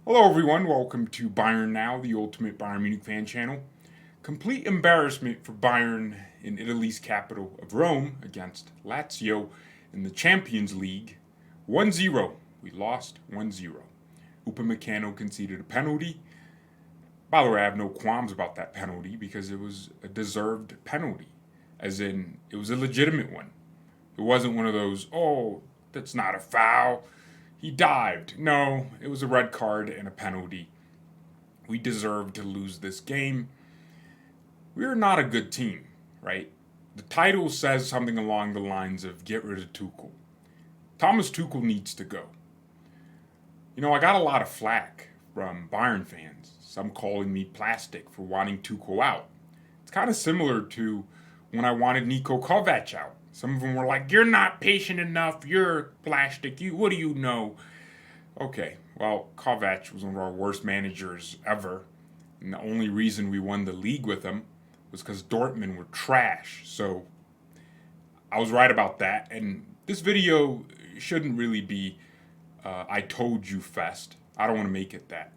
Hello everyone, welcome to Bayern Now, the ultimate Bayern Munich fan channel. Complete embarrassment for Bayern in Italy's capital of Rome against Lazio in the Champions League. 1-0. We lost 1-0. Upamecano conceded a penalty. By the way, I have no qualms about that penalty because it was a deserved penalty. As in, it was a legitimate one. It wasn't one of those, oh, that's not a foul. He dived. No, it was a red card and a penalty. We deserved to lose this game. We're not a good team, right? The title says something along the lines of get rid of Tuchel. Thomas Tuchel needs to go. You know, I got a lot of flack from Bayern fans, some calling me plastic for wanting Tuchel out. It's kind of similar to when I wanted Niko Kovac out. Some of them were like, you're not patient enough, you're plastic, what do you know? Okay, well, Kovac was one of our worst managers ever, and the only reason we won the league with him was because Dortmund were trash, so I was right about that, and this video shouldn't really be I told you fest. I don't want to make it that.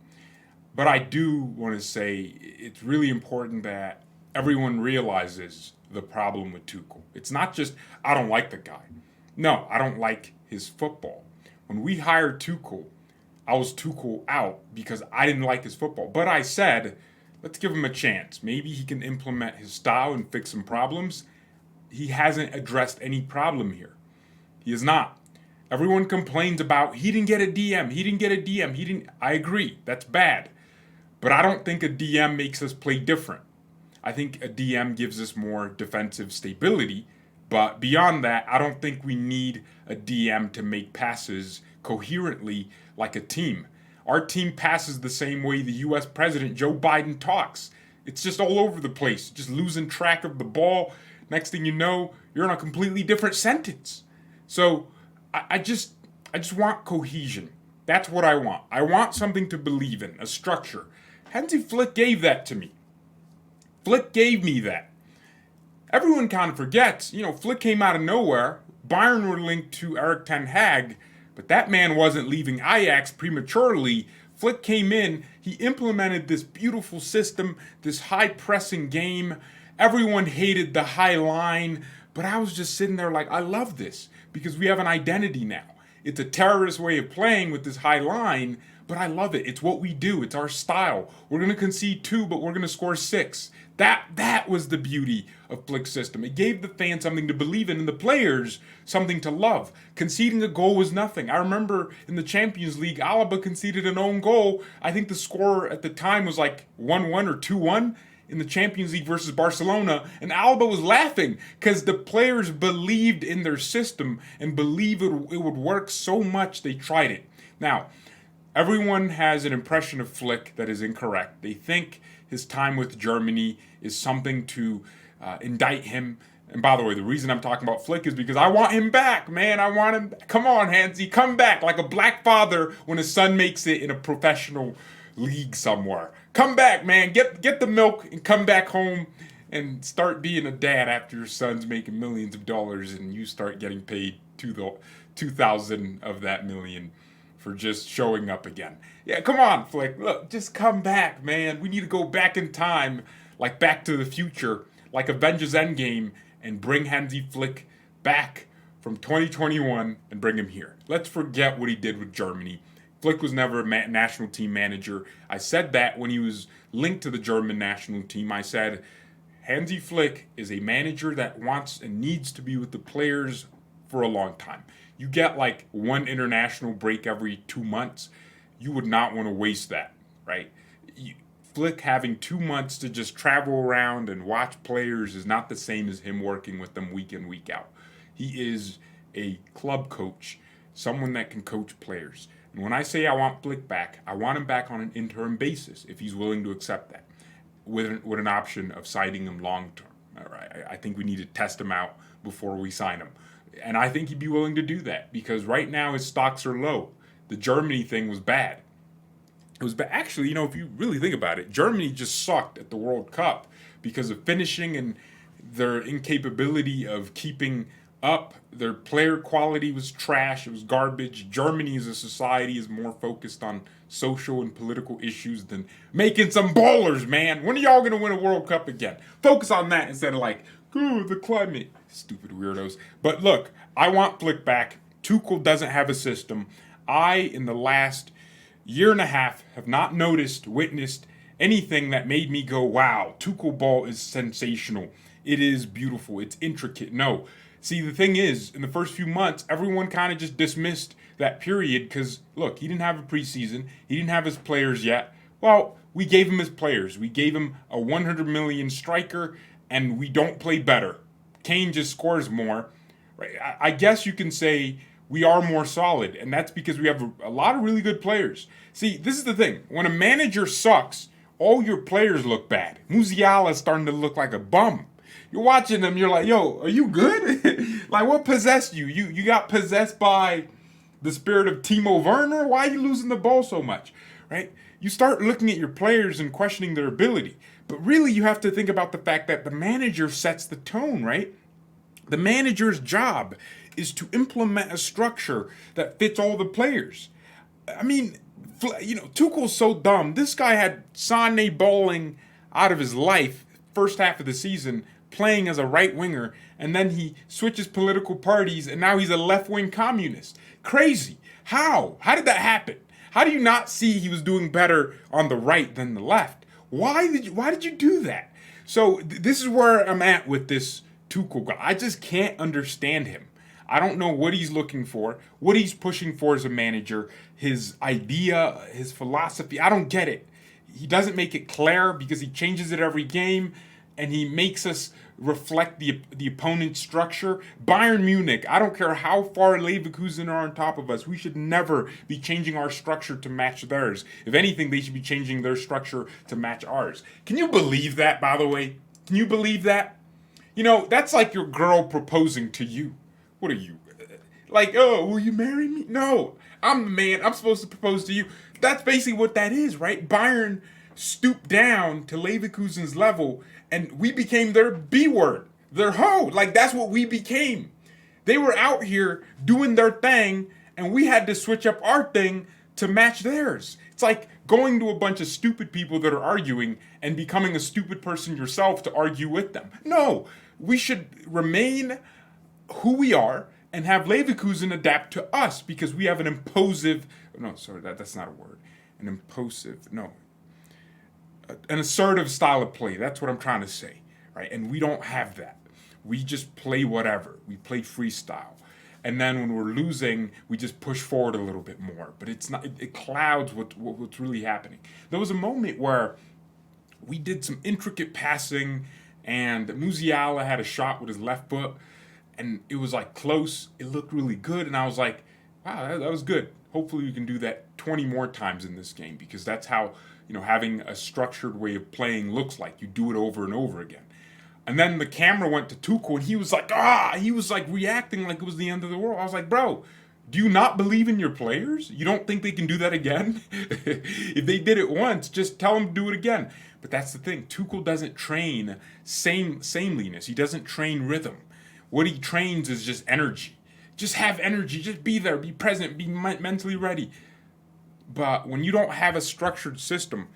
But I do want to say it's really important that everyone realizes the problem with Tuchel. It's not just, I don't like the guy. No, I don't like his football. When we hired Tuchel, I was Tuchel out because I didn't like his football. But I said, let's give him a chance. Maybe he can implement his style and fix some problems. He hasn't addressed any problem here. He has not. Everyone complains about he didn't get a DM, he didn't get a DM, I agree, that's bad. But I don't think a DM makes us play different. I think a DM gives us more defensive stability, but beyond that, I don't think we need a DM to make passes coherently like a team. Our team passes the same way the US President Joe Biden talks. It's just all over the place, just losing track of the ball. Next thing you know, you're in a completely different sentence. So I just want cohesion. That's what I want. I want something to believe in, a structure. Hansi Flick gave that to me. Flick gave me that. Everyone kind of forgets, Flick came out of nowhere. Bayern were linked to Erik ten Hag, but that man wasn't leaving Ajax prematurely. Flick came in, he implemented this beautiful system, this high-pressing game. Everyone hated the high line, but I was just sitting there like, I love this because we have an identity now. It's a terrorist way of playing with this high line, but I love it. It's what we do. It's our style. We're going to concede 2, but we're going to score 6. That was the beauty of Flick's system. It gave the fans something to believe in and the players something to love. Conceding a goal was nothing. I remember in the Champions League, Alaba conceded an own goal. I think the score at the time was like 1-1 or 2-1 in the Champions League versus Barcelona, and Alaba was laughing because the players believed in their system and believed it would work so much they tried it. Now, everyone has an impression of Flick that is incorrect. They think his time with Germany is something to indict him. And by the way, the reason I'm talking about Flick is because I want him back, man. I want him back. Come on, Hansi, come back like a black father when his son makes it in a professional league somewhere. Come back, man. Get the milk and come back home and start being a dad after your son's making millions of dollars and you start getting paid 2,000 of that million for just showing up again. Yeah, come on, Flick. Look, just come back, man. We need to go back in time, like Back to the Future, like Avengers Endgame, and bring Hansi Flick back from 2021 and bring him here. Let's forget what he did with Germany. Flick was never a national team manager. I said that when he was linked to the German national team. I said, Hansi Flick is a manager that wants and needs to be with the players for a long time. You get like one international break every 2 months. You would not want to waste that, right? Flick having 2 months to just travel around and watch players is not the same as him working with them week in, week out. He is a club coach, someone that can coach players. And when I say I want Flick back, I want him back on an interim basis if he's willing to accept that, with an option of signing him long term. All right, I think we need to test him out before we sign him. And I think he'd be willing to do that because right now his stocks are low. The Germany thing was bad. It was bad. Actually, if you really think about it, Germany just sucked at the World Cup because of finishing and their incapability of keeping up. Their player quality was trash. It was garbage. Germany as a society is more focused on social and political issues than making some ballers, man. When are y'all going to win a World Cup again? Focus on that instead of like, ooh, the climate. Stupid weirdos. But look, I want Flick back. Tuchel doesn't have a system. In the last year and a half, have not witnessed anything that made me go, wow, Tuchel ball is sensational. It is beautiful. It's intricate. No. See, the thing is, in the first few months, everyone kind of just dismissed that period because, look, he didn't have a preseason. He didn't have his players yet. Well, we gave him his players. We gave him a 100 million striker, and we don't play better. Kane just scores more. Right? I guess you can say we are more solid, and that's because we have a lot of really good players. See, this is the thing. When a manager sucks, all your players look bad. Musiala's starting to look like a bum. You're watching him, you're like, yo, are you good? Like, what possessed you? You got possessed by the spirit of Timo Werner? Why are you losing the ball so much? Right? You start looking at your players and questioning their ability. But really, you have to think about the fact that the manager sets the tone, right? The manager's job is to implement a structure that fits all the players. I mean, Tuchel's so dumb. This guy had Sané balling out of his life first half of the season, playing as a right winger, and then he switches political parties, and now he's a left-wing communist. Crazy. How? How did that happen? How do you not see he was doing better on the right than the left? Why did you do that? So this is where I'm at with this Tuchel guy. I just can't understand him. I don't know what he's looking for, what he's pushing for as a manager, his idea, his philosophy. I don't get it. He doesn't make it clear because he changes it every game, and he makes us reflect the opponent's structure. Bayern Munich, I don't care how far Leverkusen are on top of us, we should never be changing our structure to match theirs. If anything, they should be changing their structure to match ours. Can you believe that, by the way? Can you believe that? That's like your girl proposing to you. What are you? Like, oh, will you marry me? No, I'm the man. I'm supposed to propose to you. That's basically what that is, right? Bayern stooped down to Leverkusen's level, and we became their B word, their hoe. Like, that's what we became. They were out here doing their thing, and we had to switch up our thing to match theirs. It's like going to a bunch of stupid people that are arguing and becoming a stupid person yourself to argue with them. No, we should remain who we are and have Leverkusen adapt to us because we have an that's not a word. An assertive style of play. That's what I'm trying to say, right? And we don't have that. We just play whatever. We play freestyle. And then when we're losing, we just push forward a little bit more. But it's not. It clouds what's really happening. There was a moment where we did some intricate passing, and Musiala had a shot with his left foot, and it was like close. It looked really good, and I was like, wow, that was good. Hopefully we can do that 20 more times in this game because that's how, having a structured way of playing looks like. You do it over and over again. And then the camera went to Tuchel, and he was like reacting like it was the end of the world. I was like, bro, do you not believe in your players? You don't think they can do that again? If they did it once, just tell them to do it again. But that's the thing. Tuchel doesn't train sameness. He doesn't train rhythm. What he trains is just energy. Just have energy. Just be there. Be present. Be mentally ready. But when you don't have a structured system,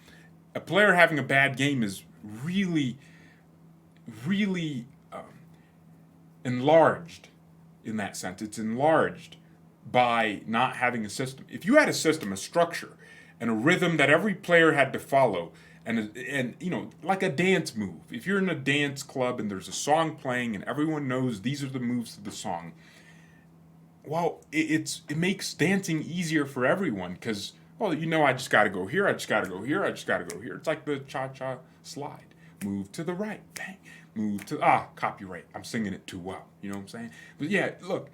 a player having a bad game is really, really enlarged in that sense. It's enlarged by not having a system. If you had a system, a structure, and a rhythm that every player had to follow, and like a dance move. If you're in a dance club and there's a song playing and everyone knows these are the moves to the song, well, it makes dancing easier for everyone because, I just got to go here, I just got to go here, I just got to go here. It's like the cha-cha slide. Move to the right, bang. Move to, copyright. I'm singing it too well. You know what I'm saying? But yeah, look,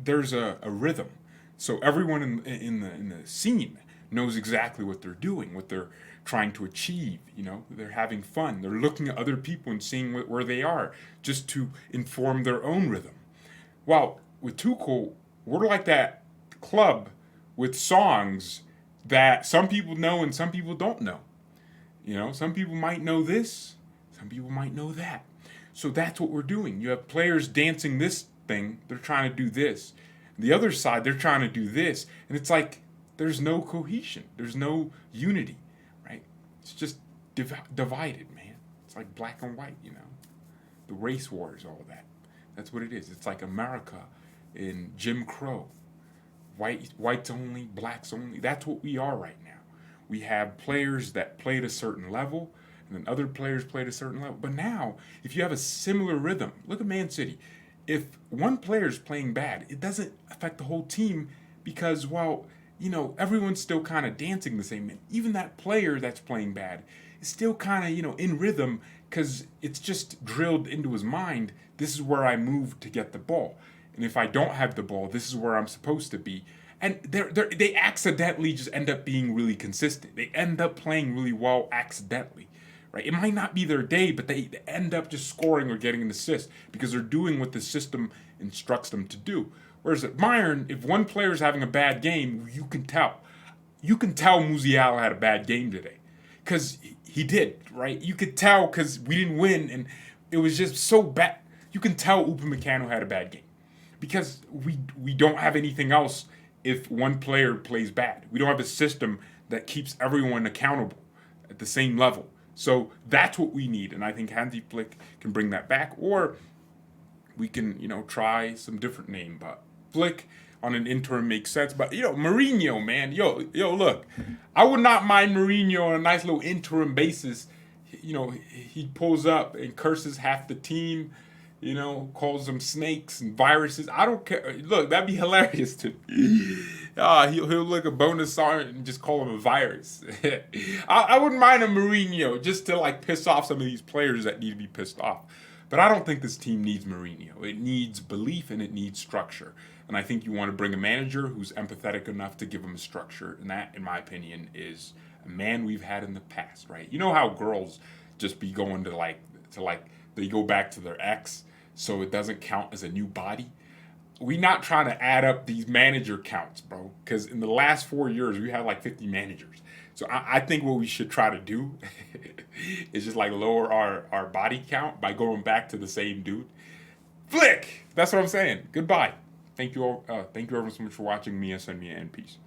there's a rhythm. So everyone in the scene knows exactly what they're doing, what they're trying to achieve. They're having fun. They're looking at other people and seeing where they are just to inform their own rhythm. Well, with Tuchel, we're like that club with songs that some people know and some people don't know. Some people might know this, some people might know that. So that's what we're doing. You have players dancing this thing, they're trying to do this. The other side, they're trying to do this. And it's like there's no cohesion. There's no unity, right? It's just divided, man. It's like black and white, The race wars, all that. That's what it is. It's like America in Jim Crow. Whites only, blacks only. That's what we are right now. We have players that play at a certain level, and then other players play at a certain level. But now, if you have a similar rhythm, look at Man City. If one player is playing bad, it doesn't affect the whole team because, everyone's still kind of dancing the same. And even that player that's playing bad is still kind of, in rhythm because it's just drilled into his mind. This is where I move to get the ball. And if I don't have the ball, this is where I'm supposed to be. And they accidentally just end up being really consistent. They end up playing really well accidentally, right? It might not be their day, but they end up just scoring or getting an assist because they're doing what the system instructs them to do. Whereas at Bayern, if one player is having a bad game, you can tell. You can tell Musiala had a bad game today because he did, right? You could tell because we didn't win, and it was just so bad. You can tell Upamecano had a bad game because we don't have anything else. If one player plays bad, we don't have a system that keeps everyone accountable at the same level. So that's what we need, and I think Hansi Flick can bring that back, or we can, try some different name. But Flick on an interim makes sense. But Mourinho, man, look, I would not mind Mourinho on a nice little interim basis. He pulls up and curses half the team. Calls them snakes and viruses. I don't care. Look, that'd be hilarious to me. He'll look a bonus sergeant and just call him a virus. I wouldn't mind a Mourinho just to piss off some of these players that need to be pissed off. But I don't think this team needs Mourinho. It needs belief and it needs structure. And I think you want to bring a manager who's empathetic enough to give him a structure. And that, in my opinion, is a man we've had in the past, right? You know how girls just be going to they go back to their ex, so it doesn't count as a new body. We not trying to add up these manager counts, bro, because in the last 4 years, we had 50 managers. So I think what we should try to do is just lower our body count by going back to the same dude. Flick! That's what I'm saying. Goodbye. Thank you all. Thank you everyone so much for watching. Mia, send me and peace.